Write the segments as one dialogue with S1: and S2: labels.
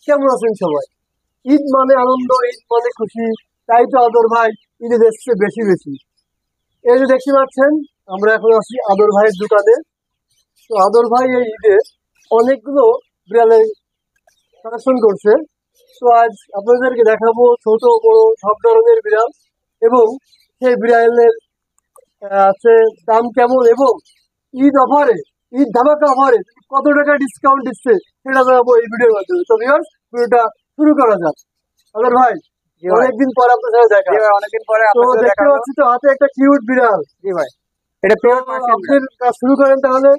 S1: কেমন আছেন সবাই? ঈদ মানে আনন্দ, ঈদ মানে খুশি। তাই তো আদর ভাই ঈদে এসছে বেশি বেশি। এই যে দেখতে পাচ্ছেন, আমরা এখন আছি আদর ভাইয়ের দোকানে। তো আদর ভাই এই ঈদে অনেকগুলো বিড়ালের কালেকশন করছে। তো আজ আপনাদেরকে দেখাবো ছোট বড় সব ধরনের বিড়াল, এবং সেই বিড়ালের আছে দাম কেমন, এবং ঈদ অফারে, ঈদ ধামাকা অফারে কত টাকা ডিসকাউন্ট দিচ্ছে সেটা জানাবো এই ভিডিওর মাধ্যমে। তো ভিউয়ার্স, ভিডিওটা শুরু করা যাক। আদর ভাই,
S2: জি ভাই।
S1: অনেকদিন পর আপনার সাথে দেখা।
S2: জি ভাই, অনেকদিন পরে
S1: তো
S2: আপনার সাথে দেখা
S1: দেখতে
S2: হলো।
S1: পাচ্ছি তো হাতে একটা কিউট বিড়াল।
S2: জি ভাই, এটা
S1: তো
S2: পিওর পার্সিয়ান
S1: আপনার কাজ শুরু করেন তাহলে,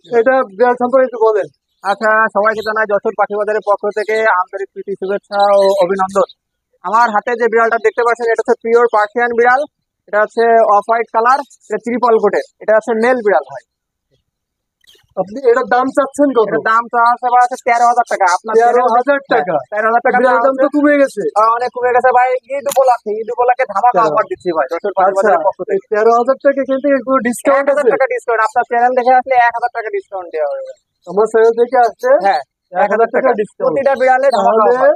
S1: এটা বিড়াল সম্পর্কে একটু বলেন।
S2: আচ্ছা, সবাইকে জানাই যশোর পাখি বাজারের পক্ষ থেকে আন্তরিক প্রীতি, শুভেচ্ছা ও অভিনন্দন। আমার হাতে যে বিড়ালটা দেখতে পাচ্ছেন, এটা হচ্ছে পিওর পার্সিয়ান বিড়াল। এটা হচ্ছে অফ হোয়াইট কালার, এটা ত্রিপল কোটের। এটা হচ্ছে মেল বিড়াল হয়।
S1: আপনি এটার দাম চাচ্ছেন কত?
S2: এটার দাম তো আছে ভাই 13,000 টাকা। আপনার
S1: 13,000 টাকা?
S2: 13,000 টাকা
S1: বিড়ালের দাম তো কমে গেছে।
S2: অনেক কমে গেছে ভাই। ঈদ উপলক্ষে ধামাকা অফার দিচ্ছি ভাই যশোর পাখি
S1: আচ্ছা,
S2: বাজারের পক্ষ থেকে।
S1: 13,000 টাকা এখান থেকে কোনো ডিসকাউন্ট
S2: 1,000
S1: আছে?
S2: টাকা ডিসকাউন্ট। আপনার চ্যানেল দেখে আসলে 1,000 টাকা ডিসকাউন্ট দেওয়া হবে।
S1: আমার চ্যানেল থেকে আসছে
S2: হ্যাঁ,
S1: 1,000 টাকা ডিসকাউন্ট।
S2: প্রতিটা বিড়ালে ধামাকা
S1: তাহলে
S2: অফার।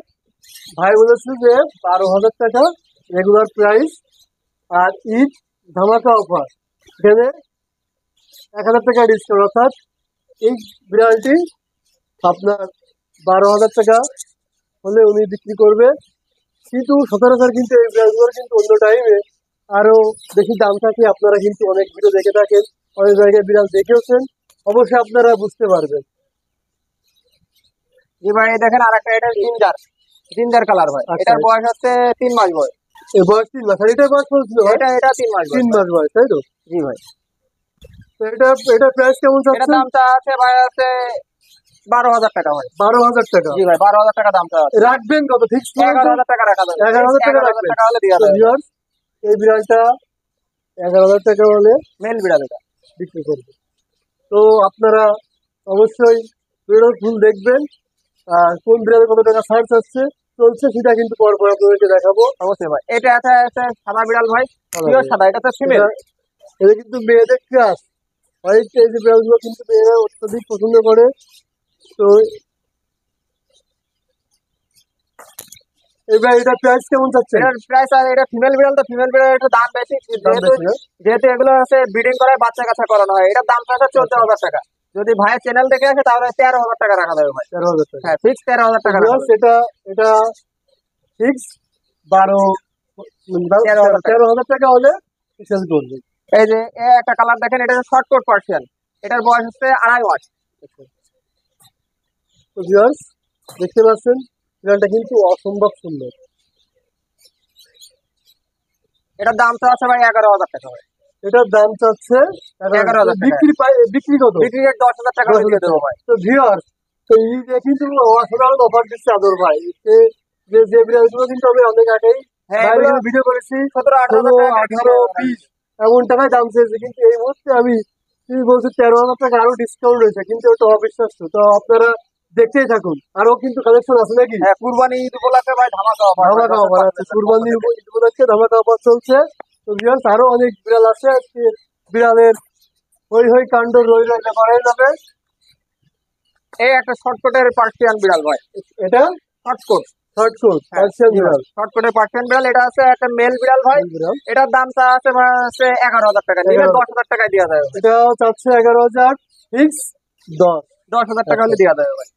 S1: ভাই বলেছে যে 12,000 টাকা রেগুলার প্রাইস, আর ঈদ ধামাকা অফার, এখানে 1,000 টাকা ডিসকাউন্ট। অর্থাৎ এই বিড়ালটি আপনার 12,000 টাকা হলে উনি বিক্রি করবে। কিন্তু সচরাচর কিন্তু এই বিড়ালগুলোর কিন্তু অন্য টাইমে আরো বেশি দাম থাকে। আপনারা কিন্তু অনেক ভিডিও দেখে থাকেন, অনেক জায়গায় বিড়াল দেখেওছেন, অবশ্যই আপনারা বুঝতে পারবেন।
S2: জি ভাই, এই দেখেন আরেকটা, এটা জিঞ্জার কালার ভাই।
S1: আচ্ছা।
S2: এটার বয়স হচ্ছে 3 মাস বয়স।
S1: এই বয়স 3 মাস, আর এটার বয়স বলছিল
S2: এটা 3 মাস
S1: 3
S2: বয়স।
S1: মাস বয়স, তাই তো?
S2: জি ভাই,
S1: তো এটার প্রাইস কেমন
S2: এটার
S1: চাচ্ছেন?
S2: দামটা আছে ভাই হচ্ছে 12,000 টাকা ভাই।
S1: 12,000 টাকা?
S2: জি ভাই, 12,000 টাকা দামটা আছে।
S1: রাখবেন কত ফিক্স?
S2: 11,000 টাকা রাখা যাবে।
S1: 11,000 টাকা
S2: 11,000
S1: রাখবেন?
S2: টাকা হলে দেওয়া
S1: তো
S2: যাবে।
S1: ভিউয়ার্স, এই বিড়ালটা 11,000 টাকা হলে
S2: মেল বিড়াল এটা।
S1: বিক্রি করবে। তো আপনারা অবশ্যই ভিডিওর ফুল দেখবেন, আর কোন বিড়ালে কত টাকা ছাড় চলছে সেটা কিন্তু পরপর আপনাদেরকে দেখাবো।
S2: অবশ্যই ভাই, এটা আছে সাদা বিড়াল ভাই, পিওর সাদা। এটা তো ফিমেল।
S1: এটা কিন্তু মেয়েদের ক্রাশ। হোয়াইট, এই যে বিড়ালগুলো কিন্তু মেয়েরা অত্যধিক পছন্দ করে। তো এবার এটা প্রাইস কেমন চাচ্ছেন?
S2: এটার প্রাইস, আর এটা ফিমেল বিড়াল, তো ফিমেল বিড়াল একটু দাম বেশি,
S1: দাম বেশি না?
S2: যেহেতু এগুলো হচ্ছে ব্রিডিং করায়, বাচ্চা কাচ্চা করানো হয়। এটার দাম আছে 14,000 টাকা। যদি ভাইয়ের চ্যানেল দেখে আসে তাহলে 13,000 টাকা রাখা যাবে ভাই।
S1: 13,000 টাকা?
S2: হ্যাঁ, ফিক্স 13,000 টাকা রাখা যাবে।
S1: এটা ফিক্স 13,000 টাকা হলে সেল করবে।
S2: এই যে একটা কালার দেখেন, এটা শর্ট কোট পার্সিয়ান। এটার বয়স হচ্ছে 2.5 মাস।
S1: তো ভিউয়ার্স, দেখতে পাচ্ছেন বিড়ালটা কিন্তু অসম্ভব সুন্দর।
S2: এটার দাম তো আছে ভাই 11,000 টাকা ভাই।
S1: এটার দাম চাচ্ছে
S2: 11,000 টাকা।
S1: বিক্রি কত?
S2: বিক্রি রেট 10,000 টাকা হলে দিয়ে দেবো ভাই।
S1: তো ভিউয়ার্স, তো এই যে কিন্তু অসাধারণ অফার দিচ্ছে আদর ভাই। যে বিড়ালগুলো কিন্তু আমি অনেক আগেই
S2: হ্যাঁ, এগুলো
S1: ভিডিও করেছি,
S2: 17,000
S1: ষোলো,
S2: টাকা
S1: 18, 20 এমন টাকায় দাম চেয়েছে, কিন্তু এই মুহূর্তে তুমি বলছো 13,000 টাকা আরো ডিসকাউন্ট রয়েছে, কিন্তু ওটা অবিশ্বাস্য। তো আপনারা দেখতেই থাকুন, আরো কিন্তু কালেকশন আছে নাকি?
S2: হ্যাঁ, কুরবানি ঈদ উপলক্ষে ভাই ধামাকা অফার।
S1: ধামাকা অফার আছে, কুরবানি ঈদ উপলক্ষে ধামাকা অফার চলছে। তো ভিউয়ার্স, আরো অনেক বিড়াল আছে আজকে। বিড়ালের হই কাণ্ড রইল করাই যাবে।
S2: এই একটা শর্টকটের পার্সিয়ান বিড়াল ভাই।
S1: এটা
S2: শর্টকট
S1: পার্সিয়ান বিড়াল।
S2: শর্টকটের পার্সিয়ান বিড়াল। এটা আছে একটা মেল বিড়াল ভাই।
S1: বিড়াল
S2: এটার দামটা আছে 11,000 টাকা। নিলে 10,000 টাকায় দেওয়া যাবে।
S1: এটাও চাচ্ছে 11,000, ফিক্স
S2: 10,000 টাকা হলে দেওয়া যাবে ভাই।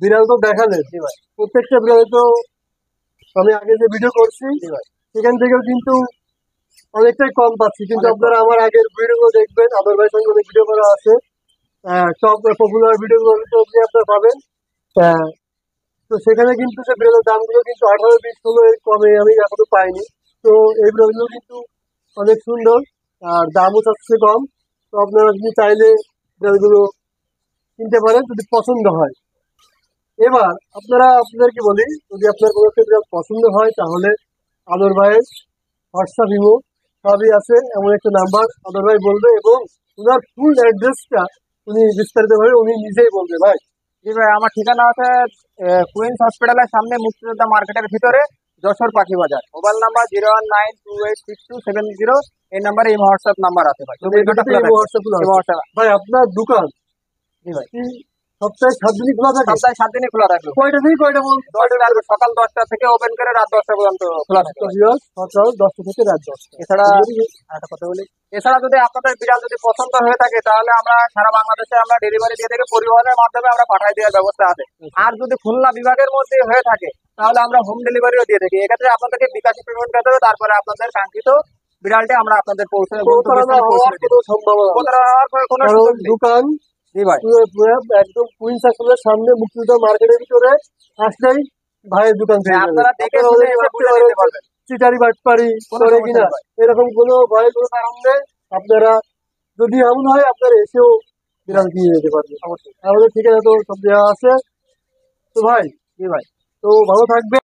S1: বিড়াল তো দেখালেন, প্রত্যেকটা বিড়ালে তো আমি আগে যে ভিডিও করছি সেখান থেকেও কিন্তু অনেকটাই কম পাচ্ছি। কিন্তু আপনারা আমার আগের ভিডিওগুলো দেখবেন, আদর ভাইয়ের সঙ্গে অনেক ভিডিও করা আছে, সব পপুলার ভিডিওগুলো আপনারা পাবেন। তো সেখানে কিন্তু সে বিড়ালের দামগুলো কিন্তু 18, 20, 16 এর কমে আমি এখনো পাইনি। তো এই বিড়ালগুলো কিন্তু অনেক সুন্দর, আর দামও চাচ্ছে কম। তো আপনারা যদি চাইলে বিড়ালগুলো কিনতে পারেন যদি পছন্দ হয়। এবার আপনাদেরকে বলি, যদি আপনার কোনো একটা বিড়াল পছন্দ হয় তাহলে আদর ভাইয়ের হোয়াটসঅ্যাপ, ইমো সবই আছে। এমন একটা নাম্বার আদর ভাই বলবে, এবং ওনার ফুল অ্যাড্রেসটা উনি বিস্তারিতভাবে উনি নিজেই বলবে। ভাই,
S2: জি ভাই, আমার ঠিকানা আছে কুইন্স হসপিটালের সামনে, মুক্তিযোদ্ধা মার্কেটের ভিতরে, যশোর পাখি বাজার। Mobile number 0192862770। এই নাম্বারে এই হোয়াটসঅ্যাপ নাম্বার আছে ভাই।
S1: ভাই আপনার দোকান
S2: জি ভাই,
S1: সপ্তাহে 7 দিনই খোলা থাকে?
S2: সপ্তাহে 7 দিনই খোলা থাকবে।
S1: কয়টা থেকে কয়টা পর্যন্ত?
S2: সকাল 10টা থেকে ওপেন করে রাত 10টা পর্যন্ত খোলা থাকে।
S1: তো ভিউয়ার্স, সকাল 10টা থেকে রাত 10টা।
S2: এছাড়া একটা কথা বলি, এছাড়া যদি আপনাদের বিড়াল যদি পছন্দ হয়ে থাকে তাহলে আমরা সারা বাংলাদেশে আমরা ডেলিভারি দিয়ে থাকি, পরিবহনের মাধ্যমে আমরা পাঠাই দেওয়ার ব্যবস্থা আছে। আর যদি খুলনা বিভাগের মধ্যে হয়ে থাকে তাহলে আমরা হোম ডেলিভারিও দিয়ে থাকি। এক্ষেত্রে আপনাদেরকে বিকাশে পেমেন্ট করতে হবে, তারপরে আপনাদের কাঙ্ক্ষিত বিড়ালটি আমরা আপনাদের পৌঁছে
S1: প্রতারণা হওয়ার কোনো সম্ভাবনা নেই।
S2: প্রতারণা হওয়ার কোনো
S1: কারণ
S2: সুযোগ নেই।
S1: দোকান
S2: জি ভাই,
S1: একদম কুইন সার্কেলের সামনে মুক্তিযোদ্ধা মার্কেটের ভিতরে আসলেই ভাইয়ের দোকান থেকে যাবে।
S2: আপনারা দেখে
S1: আপনারা
S2: শুনে
S1: ওদের
S2: এবার
S1: ভাবতে
S2: বুঝে
S1: পারেন
S2: নিতে পারবেন।
S1: চিটারি বাটপারি
S2: কোনো
S1: করে
S2: সমস্যা
S1: কিনা,
S2: নেই ভাই।
S1: এরকম কোনো ভয়ের কোনো কারণ নেই। আপনারা যদি এমন হয় আপনারা এসেও বিড়াল কিনে যেতে পারবেন।
S2: অবশ্যই।
S1: আমাদের ঠিকানা তো সব দেওয়া আছে। তো ভাই,
S2: জি ভাই।
S1: তো ভালো থাকবে।